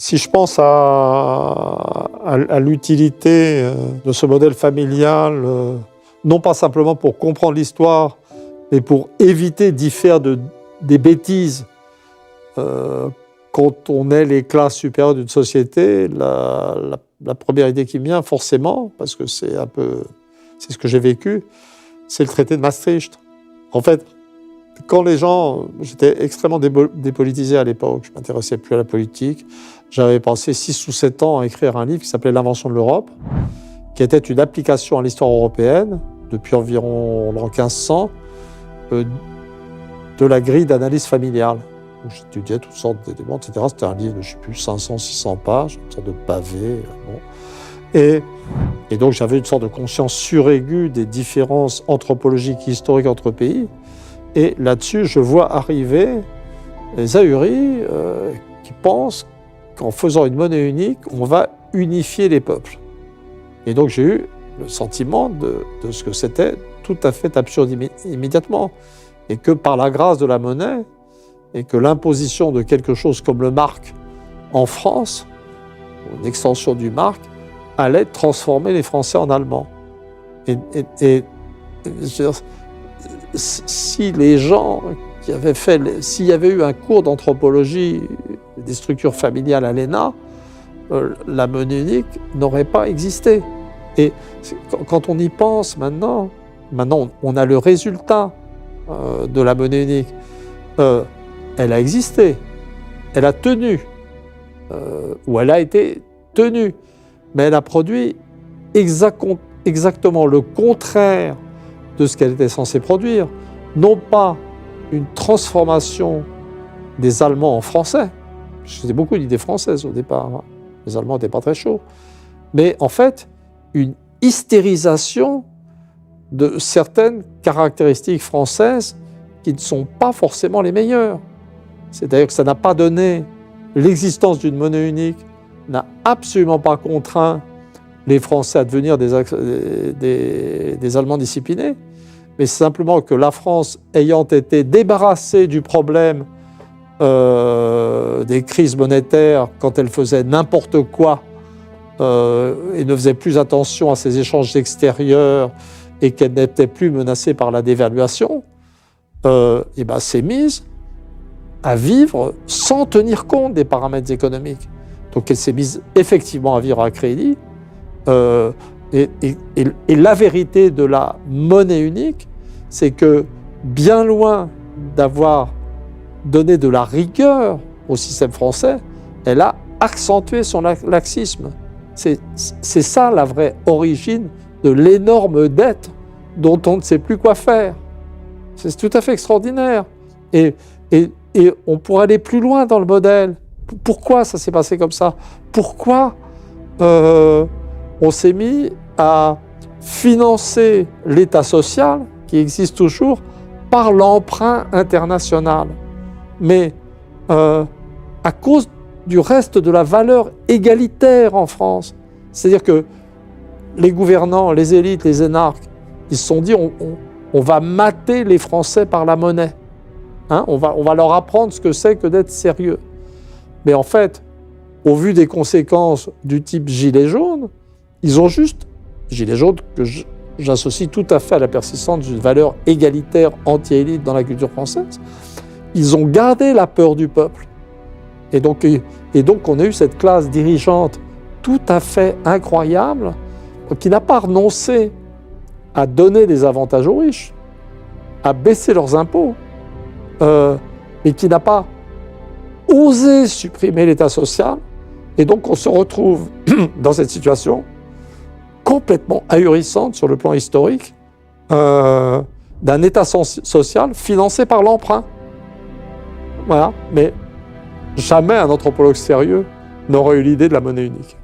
Si je pense à l'utilité de ce modèle familial, non pas simplement pour comprendre l'histoire, mais pour éviter d'y faire des bêtises quand on est les classes supérieures d'une société, la première idée qui me vient forcément, parce que c'est ce que j'ai vécu, c'est le traité de Maastricht. En fait, quand les gens... J'étais extrêmement dépolitisé à l'époque, je ne m'intéressais plus à la politique. J'avais passé 6 ou 7 ans à écrire un livre qui s'appelait « L'invention de l'Europe », qui était une application à l'histoire européenne, depuis environ l'an 1500, de la grille d'analyse familiale. J'étudiais toutes sortes d'éléments, etc. C'était un livre de, je ne sais plus, 500, 600 pages, une sorte de pavé. Bon. Et donc j'avais une sorte de conscience suraiguë des différences anthropologiques et historiques entre pays. Et là-dessus, je vois arriver les ahuris qui pensent qu'en faisant une monnaie unique, on va unifier les peuples. Et donc j'ai eu le sentiment de ce que c'était tout à fait absurde immédiatement. Et que par la grâce de la monnaie, et que l'imposition de quelque chose comme le mark en France, une extension du mark, allait transformer les Français en Allemands. Et je veux dire, si les gens qui avaient fait... S'il y avait eu un cours d'anthropologie des structures familiales à l'ENA, la monnaie unique n'aurait pas existé. Et quand on y pense maintenant on a le résultat de la monnaie unique. Elle a existé, elle a tenu, ou elle a été tenue, mais elle a produit exactement le contraire de ce qu'elle était censée produire. Non pas une transformation des Allemands en Français, j'ai beaucoup d'idées françaises au départ, hein. Les Allemands n'étaient pas très chauds, mais en fait, une hystérisation de certaines caractéristiques françaises qui ne sont pas forcément les meilleures. C'est-à-dire que ça n'a pas donné l'existence d'une monnaie unique, n'a absolument pas contraint les Français à devenir des Allemands disciplinés, mais simplement que la France, ayant été débarrassée du problème des crises monétaires quand elle faisait n'importe quoi et ne faisait plus attention à ses échanges extérieurs et qu'elle n'était plus menacée par la dévaluation, s'est mise à vivre sans tenir compte des paramètres économiques. Donc elle s'est mise effectivement à vivre à crédit. Et la vérité de la monnaie unique, c'est que bien loin d'avoir donné de la rigueur au système français, elle a accentué son laxisme. C'est ça la vraie origine de l'énorme dette dont on ne sait plus quoi faire. C'est tout à fait extraordinaire. Et on pourrait aller plus loin dans le modèle. Pourquoi ça s'est passé comme ça? Pourquoi on s'est mis à financer l'État social, qui existe toujours, par l'emprunt international? Mais à cause du reste de la valeur égalitaire en France. C'est-à-dire que les gouvernants, les élites, les énarques, ils se sont dit on va mater les Français par la monnaie. Hein, on va leur apprendre ce que c'est que d'être sérieux. Mais en fait, au vu des conséquences du type gilet jaune, ils ont juste, gilet jaune que j'associe tout à fait à la persistance d'une valeur égalitaire anti-élite dans la culture française, ils ont gardé la peur du peuple. Et donc on a eu cette classe dirigeante tout à fait incroyable qui n'a pas renoncé à donner des avantages aux riches, à baisser leurs impôts, et qui n'a pas osé supprimer l'État social. Et donc on se retrouve dans cette situation complètement ahurissante sur le plan historique d'un État social financé par l'emprunt. Voilà, mais jamais un anthropologue sérieux n'aurait eu l'idée de la monnaie unique.